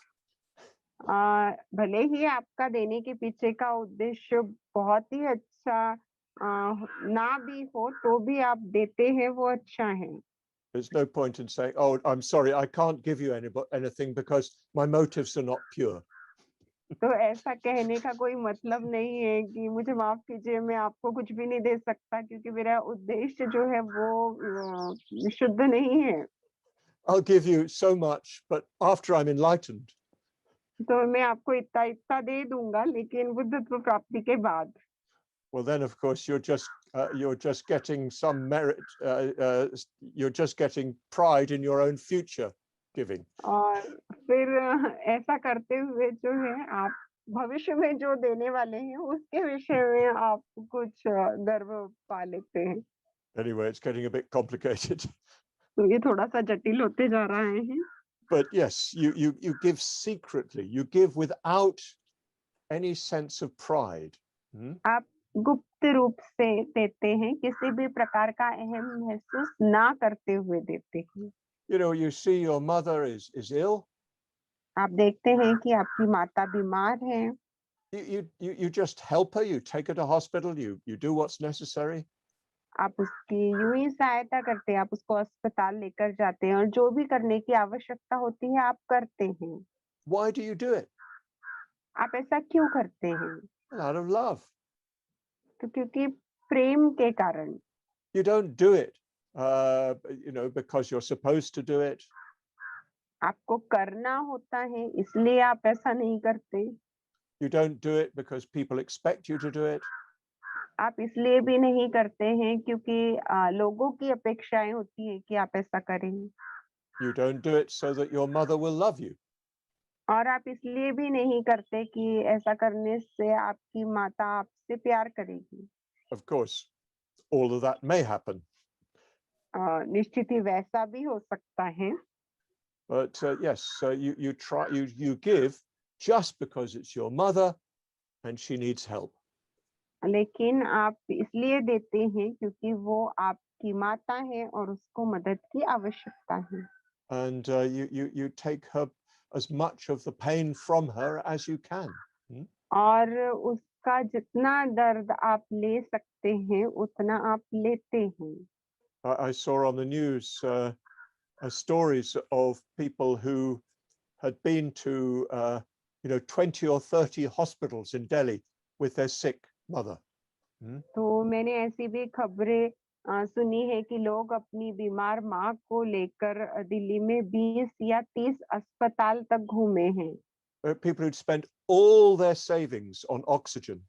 भले ही आपका देने के पीछे का उद्देश्य बहुत ही अच्छा ना भी हो, तो भी आप देते हैं वो अच्छा है। There's no point in saying, "Oh, I'm sorry, I can't give you anything because my motives are not pure." तो ऐसा कहने का कोई मतलब नहीं है कि मुझे माफ कीजिए, मैं आपको कुछ भी नहीं दे सकता क्योंकि मेरा उद्देश्य जो है वो शुद्ध नहीं है। I'll give you so much, but after I'm enlightened. तो मैं आपको इतना इतना दे दूंगा, लेकिन बुद्धत्व प्राप्ति के बाद। well, then of course you're just getting some merit. You're just getting pride in your own future giving. और फिर ऐसा करते हुए जो है आप भविष्य में जो देने वाले हैं उसके विषय में आप कुछ गर्व पा लेते हैं। Anyway, it's getting a bit complicated. तो ये थोड़ा-सा जटिल होते जा रहा है। But yes, you give secretly. You give without any sense of pride. आप गुप्त रूप से देते हैं, किसी भी प्रकार का अहम महसूस ना करते हुए देते हैं। You know, you see your mother is ill. आप देखते हैं कि आपकी माता बीमार हैं, You just help her. You take her to hospital. You do what's necessary. आप उसकी यूँ ही सहायता करते हैं, आप उसको अस्पताल लेकर जाते हैं और जो भी करने की आवश्यकता होती है आप करते हैं। Why do you do it? आप ऐसा क्यों करते हैं? Well, out of love. तो क्योंकि प्रेम के कारण। You don't do it, because you're supposed to do it. आपको करना होता है इसलिए आप ऐसा नहीं करते। You don't do it because people expect you to do it. आप इसलिए भी नहीं करते हैं क्योंकि लोगों की अपेक्षाएं होती है कि आप ऐसा करें। You don't do it so that your mother will love you. और आप इसलिए भी नहीं करते कि ऐसा करने से आपकी माता आपसे प्यार करेगी। Of course, all of that may happen. निश्चित ही वैसा भी हो सकता है। But yes, you give just because it's your mother and she needs help. लेकिन आप इसलिए देते हैं क्योंकि वो आपकी माता है और उसको मदद की आवश्यकता है। And you take her as much of the pain from her as you can. और उसका जितना दर्द आप ले सकते हैं उतना आप लेते हैं। I saw on the news stories of people who had been to 20 or 30 hospitals in Delhi with their sick mother. तो मैंने ऐसी भी खबरें सुनी है कि लोग अपनी बीमार माँ को लेकर दिल्ली में 20 या 30 अस्पताल तक घूमे हैं। People who'd spent all their savings on oxygen.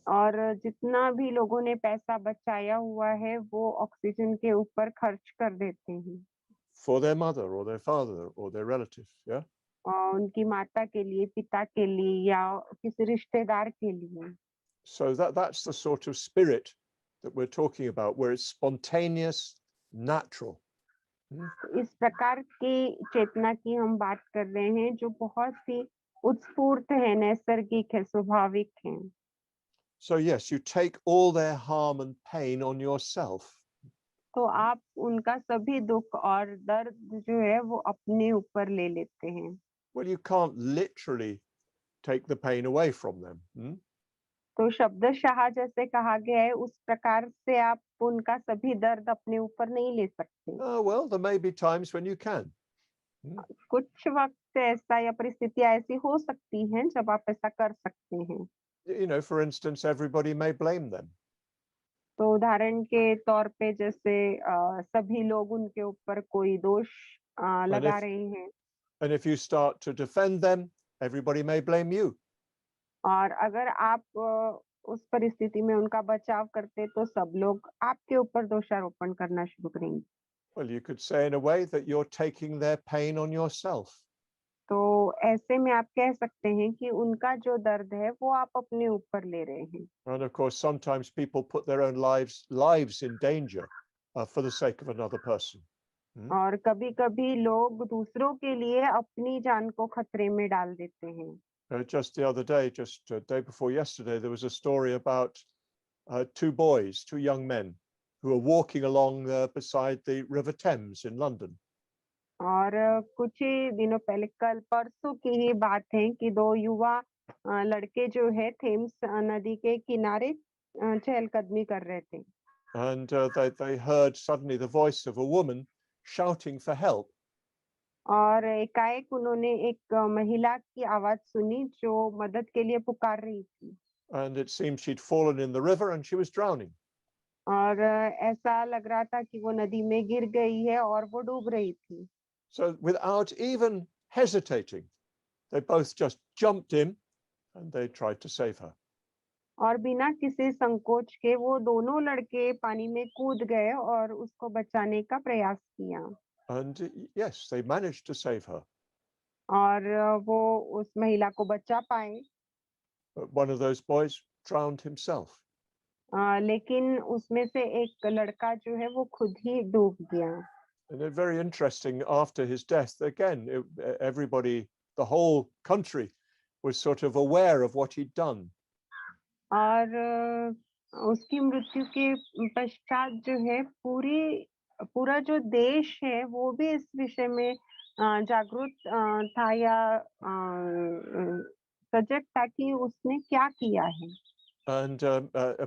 और जितना भी लोगों ने पैसा बचाया हुआ है वो ऑक्सीजन के ऊपर खर्च कर देते हैं। For their mother or their father or their relative, yeah. उनकी माता के लिए, पिता के लिए या किसी रिश्तेदार के लिए। So that's the sort of spirit that we're talking about, where it's spontaneous, natural. इस प्रकार की चेतना की हम बात कर रहे हैं जो बहुत ही उत्स्फूर्त है, नैसर्गिक है, स्वाभाविक है। So yes, you take all their harm and pain on yourself. तो आप उनका सभी दुख और दर्द जो है वो अपने ऊपर ले लेते हैं। Well, you can't literally take the pain away from them. तो शब्दशः जैसे कहा गया है उस प्रकार से आप उनका सभी दर्द अपने ऊपर नहीं ले सकते। Oh, well, there may be times when you can. कुछ वक्त ऐसा या परिस्थितियां ऐसी हो सकती हैं जब आप ऐसा कर सकते हैं। For instance, everybody may blame them. तो उदाहरण के तौर पे जैसे सभी लोग उनके ऊपर कोई दोष लगा रहे हैं। And if you start to defend them, everybody may blame you. और अगर आप उस परिस्थिति में उनका बचाव करते तो सब लोग आपके ऊपर दोषारोपण करना शुरू करेंगे। Well, you could say in a way that you're taking their pain on yourself. तो ऐसे में आप कह सकते हैं कि उनका जो दर्द है वो आप अपने ऊपर ले रहे हैं। And of course, sometimes people put their own lives in danger for the sake of another person. और कभी-कभी लोग दूसरों के लिए अपनी जान को खतरे में डाल देते हैं। Just the other day, just a day before yesterday, there was a story about two young men, who were walking along beside the River Thames in London. और कुछ ही दिनों पहले कल परसों की ही बात है कि दो युवा लड़के जो है थेम्स नदी के किनारे चहलकदमी कर रहे थे। And they heard suddenly the voice of a woman shouting for help. और एकाएक उन्होंने एक महिला की आवाज सुनी जो मदद के लिए पुकार रही थी। And it seemed she'd fallen in the river and she was drowning. और ऐसा लग रहा था कि वो नदी में गिर गई है और वो डूब रही थी। So without even hesitating, they both just jumped in and they tried to save her. और बिना किसी संकोच के वो दोनों लड़के पानी में कूद गए और उसको बचाने का प्रयास किया। And yes, they managed to save her. और वो उस महिला को बचा पाए। But one of those boys drowned himself. लेकिन उसमें से एक लड़का जो है वो खुद ही डूब गया। And they're very interesting. After his death, again, everybody, the whole country, was sort of aware of what he'd done. और उसकी मृत्यु के पश्चात जो है पूरा जो देश है वो भी इस विषय में जागरूक था या सजग था कि उसने क्या किया है। And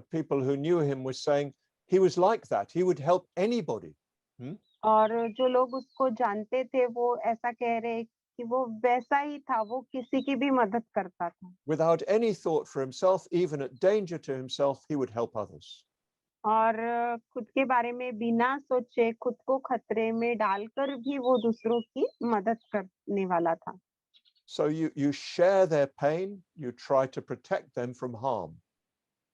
people who knew him were saying he was like that. He would help anybody. और जो लोग उसको जानते थे वो ऐसा कह रहे कि वो वैसा ही था, वो किसी की भी मदद करता था। Without any thought for himself, even at danger to himself, he would help others. और खुद के बारे में बिना सोचे, खुद को खतरे में डालकर भी वो दूसरों की मदद करने वाला था। So you share their pain, you try to protect them from harm.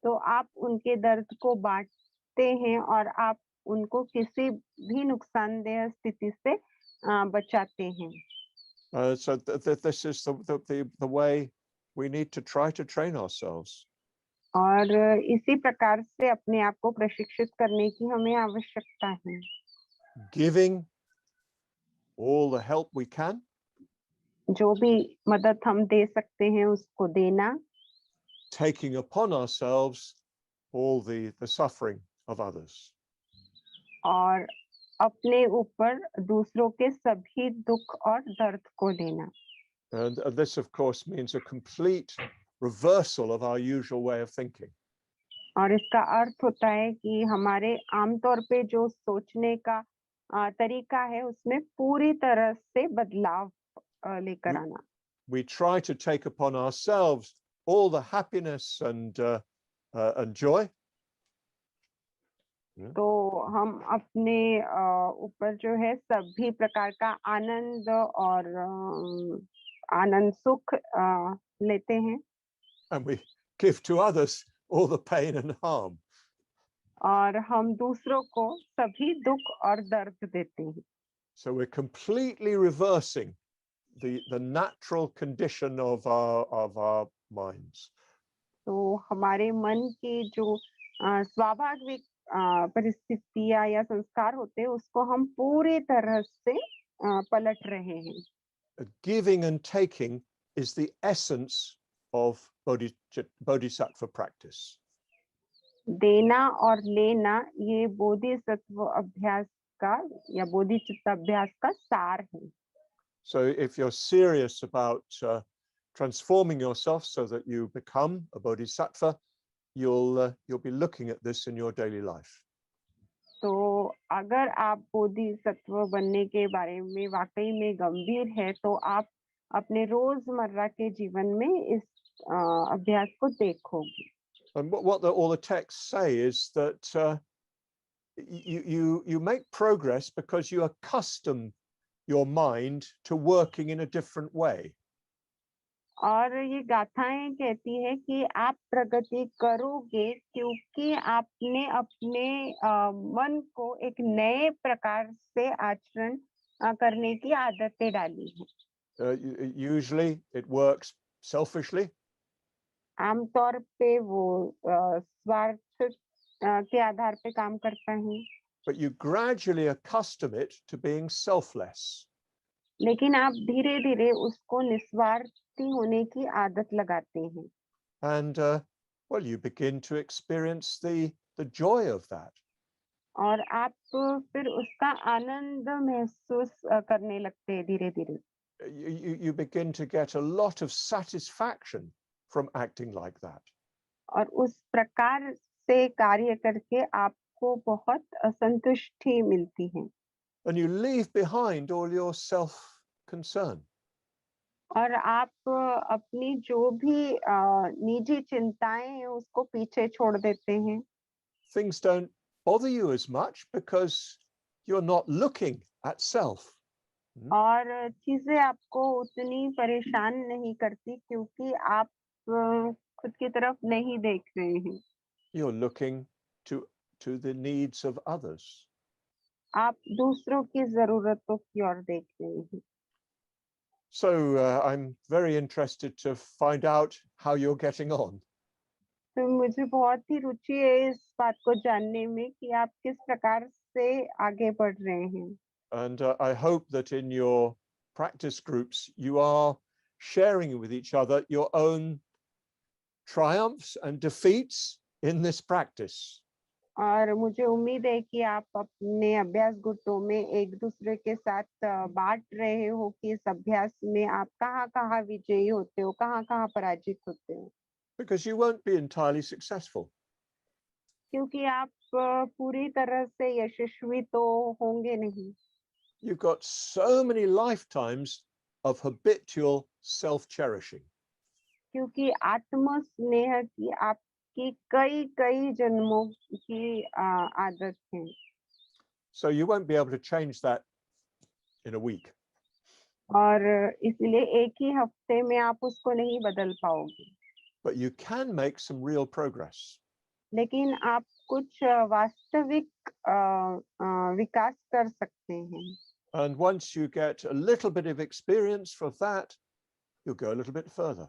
तो आप उनके दर्द को बांटते हैं और आप उनको किसी भी नुकसानदेह स्थिति से बचाते हैं। So this is the way we need to try to train ourselves. और इसी प्रकार से अपने आप को प्रशिक्षित करने की हमें आवश्यकता है। Giving all the help we can. जो भी मदद हम दे सकते हैं उसको देना। Taking upon ourselves all the suffering of others. और अपने ऊपर दूसरों के सभी दुख और दर्द को लेना। And this, of course, means a complete reversal of our usual way of thinking. और इसका अर्थ होता है कि हमारे आमतौर पे जो सोचने का तरीका है उसमें पूरी तरह से बदलाव लेकर आना। We try to take upon ourselves all the happiness and joy. तो हम अपने ऊपर जो है सभी प्रकार का आनंद और आनंद सुख लेते हैं। And we give to others all the pain and harm. और हम दूसरों को सभी दुख और दर्द देते हैं। So we're completely reversing the natural condition of our minds. तो हमारे मन की जो स्वाभाविक परिस्थितियां या संस्कार होते हैं उसको हम पूरी तरह से पलट रहे हैं। Giving and taking is the essence of bodhisattva practice. देना और लेना ये बोधिसत्व अभ्यास का या बोधिचित्त अभ्यास का सार है। So if you're serious about transforming yourself so that you become a bodhisattva, you'll be looking at this in your daily life. तो अगर आप बोधिसत्व बनने के बारे में वाकई में गंभीर है तो आप अपने रोजमर्रा के जीवन में इस अभ्यास को देखोगे। And what all the texts say is that you make progress because you accustom your mind to working in a different way. और ये गाथाएं कहती है कि आप प्रगति करोगे क्योंकि आपने अपने मन को एक नए प्रकार से आचरण करने की आदतें डाली है। Usually it works selfishly. आमतौर पे वो स्वार्थ के आधार पे काम करता है। But you gradually accustom it to being selfless. लेकिन आप धीरे धीरे उसको निस्वार्थी होने की आदत लगाते हैं। And well, you begin to experience the joy of that. और आप फिर उसका आनंद महसूस करने लगते हैं धीरे धीरे। You begin to get a lot of satisfaction from acting like that. और उस प्रकार से कार्य करके आपको बहुत संतुष्टि मिलती है। And you leave behind all your self-concern. और आप अपनी जो भी निजी चिंताएं हैं उसको पीछे छोड़ देते हैं। Things don't bother you as much because you're not looking at self. और चीजें आपको उतनी परेशान नहीं करती क्योंकि आप खुद की तरफ नहीं देख रहे हैं, You're looking to the needs of others. आप दूसरों की ज़रूरतों की ओर देख रहे हैं। So I'm very interested to find out how you're getting on. तो मुझे बहुत ही रुचि है इस बात को जानने में कि आप किस प्रकार से आगे बढ़ रहे हैं। And I hope that in your practice groups, you are sharing with each other your own triumphs and defeats in this practice. और मुझे उम्मीद है कि आप अपने अभ्यास गुटों में एक दूसरे के साथ बांट रहे हो कि इस अभ्यास में आप कहाँ-कहाँ विजयी होते हो, कहाँ-कहाँ पराजित होते हो। Because you won't be entirely successful. क्योंकि आप पूरी तरह से यशस्वी तो होंगे नहीं, You've got so many lifetimes of habitual self-cherishing. क्योंकि आत्म स्नेह की आपकी कई-कई जन्मों की आदत है। So you won't be able to change that in a week. और इसलिए एक ही हफ्ते में आप उसको नहीं बदल पाओगे, But you can make some real progress. लेकिन आप कुछ वास्तविक विकास कर सकते हैं। And once you get a little bit of experience of that, you'll go a little bit further.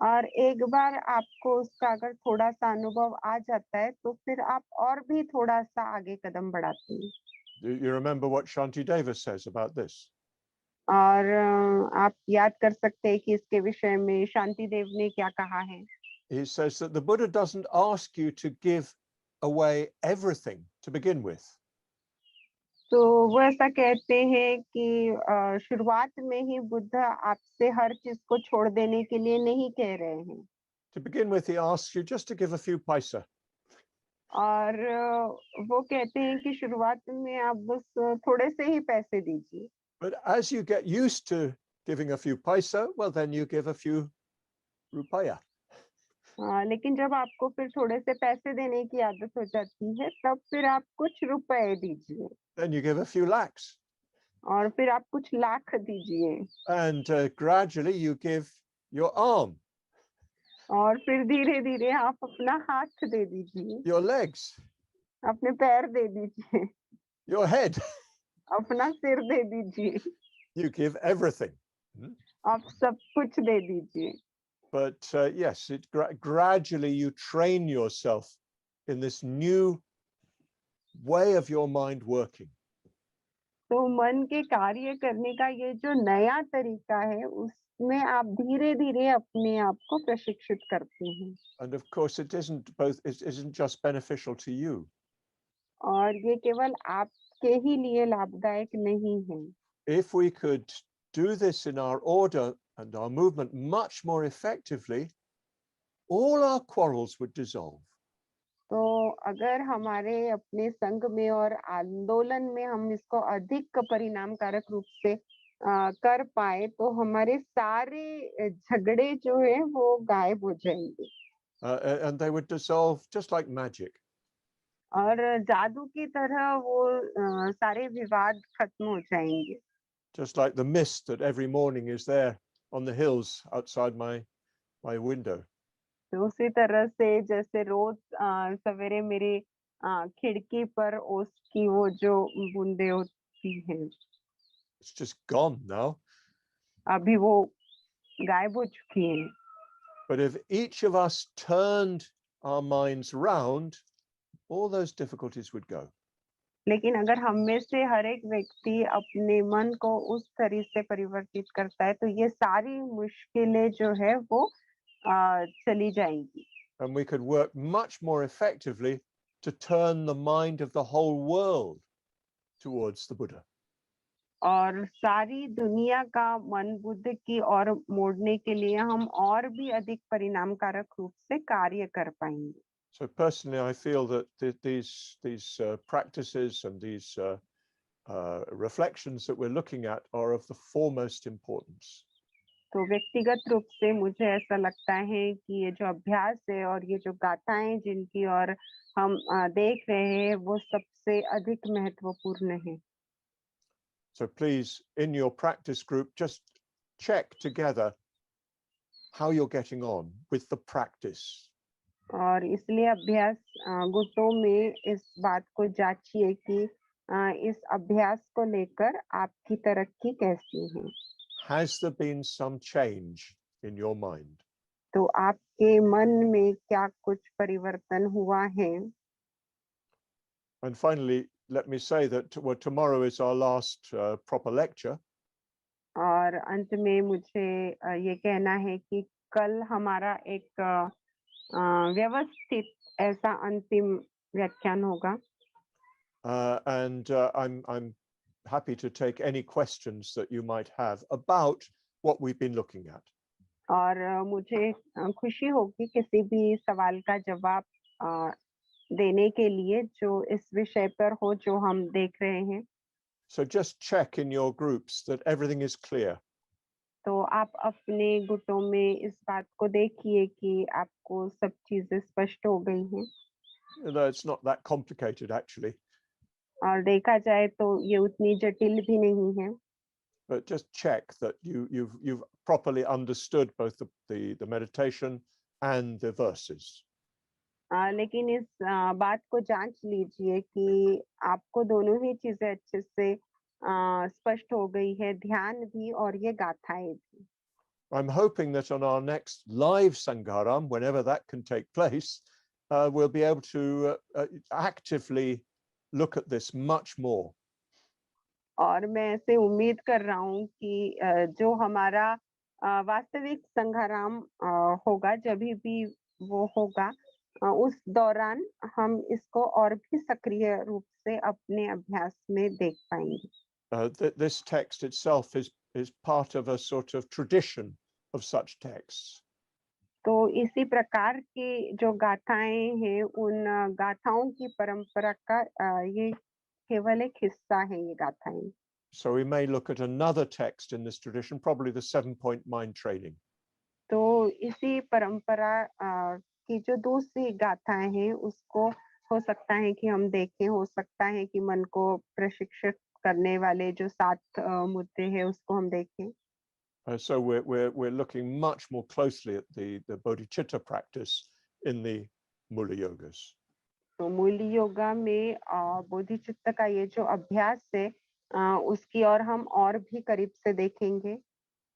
और एक बार आपको उसका अगर थोड़ा-सा अनुभव आ जाता है, तो फिर आप और भी थोड़ा-सा आगे कदम बढ़ाते हैं। Do you remember what Shanti Deva says about this? और आप याद कर सकते हैं कि इसके विषय में शांति देव ने क्या कहा है। He says that the Buddha doesn't ask you to give away everything to begin with. तो वो ऐसा कहते हैं कि शुरुआत में ही बुद्ध आपसे हर चीज को छोड़ देने के लिए नहीं कह रहे हैं। To begin with, he asks you just to give a few paisa. और वो कहते हैं कि शुरुआत में आप बस थोड़े से ही पैसे दीजिए, But as you get used to giving a few paisa, well, then you give a few rupaya. लेकिन जब आपको फिर थोड़े से पैसे देने की आदत हो जाती है, तब फिर आप कुछ रुपए दीजिए, Then you give a few lakhs. और फिर आप कुछ लाख दीजिए, And gradually you give your arm, और फिर धीरे-धीरे आप अपना हाथ दे दीजिए, your legs, अपने पैर दे दीजिए, your head. अपना सिर दे दीजिए, You give everything. आप सब कुछ दे दीजिए। But yes, it gradually you train yourself in this new way of your mind working. तो मन के कार्य करने का ये जो नया तरीका है, उसमें आप धीरे-धीरे अपने आप को प्रशिक्षित करते हैं। And of course, it isn't just beneficial to you. और ये केवल आपके ही लिए लाभदायक नहीं है। If we could do this in our order and our movement much more effectively, all our quarrels would dissolve. तो अगर हमारे अपने संघ में और आंदोलन में हम इसको अधिक परिणामकारक रूप से कर पाए, तो हमारे सारे झगड़े जो है वो गायब हो जाएंगे, And they would dissolve just like magic. और जादू की तरह वो सारे विवाद खत्म हो जाएंगे। Just like the mist that every morning is there on the hills outside my window. तो उसी तरह से जैसे रोज सवेरे मेरी खिड़की पर ओस की वो जो बूंदे होती हैं, It's just gone now. अभी वो गायब हो चुकी हैं। But if each of us turned our minds round, all those difficulties would go. लेकिन अगर हम में से हर एक व्यक्ति अपने मन को उस तरह से परिवर्तित करता है, तो ये सारी मुश्किलें जो है वो चली जाएंगी, And we could work much more effectively to turn the mind of the whole world towards the Buddha. और सारी दुनिया का मन बुद्ध की ओर मोड़ने के लिए हम और भी अधिक परिणामकारक रूप से कार्य कर पाएंगे। So personally, I feel that these practices and these reflections that we're looking at are of the foremost importance. तो व्यक्तिगत रूप से मुझे ऐसा लगता है कि ये जो अभ्यास है और ये जो गाथाएं जिनकी ओर हम देख रहे हैं, वो सबसे अधिक महत्वपूर्ण है। So please, in your practice group, just check together how you're getting on with the practice. और इसलिए अभ्यास गुटों में इस बात को जांचिए कि इस अभ्यास को लेकर आपकी तरक्की कैसी है। Has there been some change in your mind? तो आपके मन में क्या कुछ परिवर्तन हुआ है? And finally, let me say that tomorrow is our last proper lecture. और अंत में मुझे ये कहना है कि कल हमारा एक व्यवस्थित ऐसा अंतिम व्याख्यान होगा। And I'm happy to take any questions that you might have about what we've been looking at. और मुझे खुशी होगी किसी भी सवाल का जवाब देने के लिए जो इस विषय पर हो जो हम देख रहे हैं। So just check in your groups that everything is clear. तो आप अपने गुटों में इस बात को देखिए कि आपको सब चीजें स्पष्ट हो गई हैं। Although it's not that complicated actually, और देखा जाए तो ये उतनी जटिल भी नहीं है। but just check that you've properly understood both the meditation and the verses. लेकिन इस बात को जांच लीजिए कि आपको दोनों ही चीजें अच्छे से स्पष्ट हो गई है, ध्यान भी और ये गाथाएं भी। I'm hoping that on our next live Sangharam, whenever that can take place, we'll be able to actively look at this much more. और मैं ऐसे उम्मीद कर रहा हूँ कि जो हमारा वास्तविक संघाराम होगा, जब भी वो होगा, उस दौरान हम इसको और भी सक्रिय रूप से अपने अभ्यास में देख पाएंगे। This text itself is part of a sort of tradition of such texts. तो इसी प्रकार की जो गाथाएं हैं, उन गाथाओं की परंपरा का ये केवल एक हिस्सा है ये गाथाएं। So we may look at another text in this tradition, probably the 7-point mind training. तो इसी परंपरा की जो दूसरी गाथाएं हैं उसको हो सकता है कि हम देखें, हो सकता है कि मन को प्रशिक्षित करने वाले जो 7 मुद्दे हैं उसको हम देखें। So we're looking much more closely at the bodhicitta practice in the Mulayogas. तो मूल योगा में बोधिचित्त का ये जो अभ्यास है उसकी और हम और भी करीब से देखेंगे।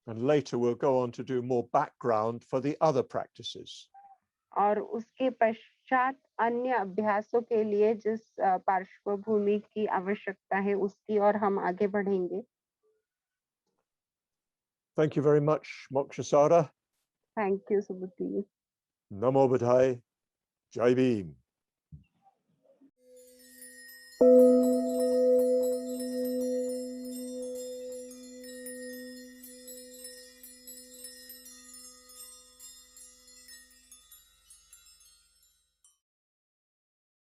And later we'll go on to do more background for the other practices. और उसके पश्चात अन्य अभ्यासों के लिए जिस पार्श्वभूमि की आवश्यकता है उसकी और हम आगे बढ़ेंगे। Thank you very much, Mokshasara. Thank you Subhuti. Namo Buddhaya. Jai Bhim.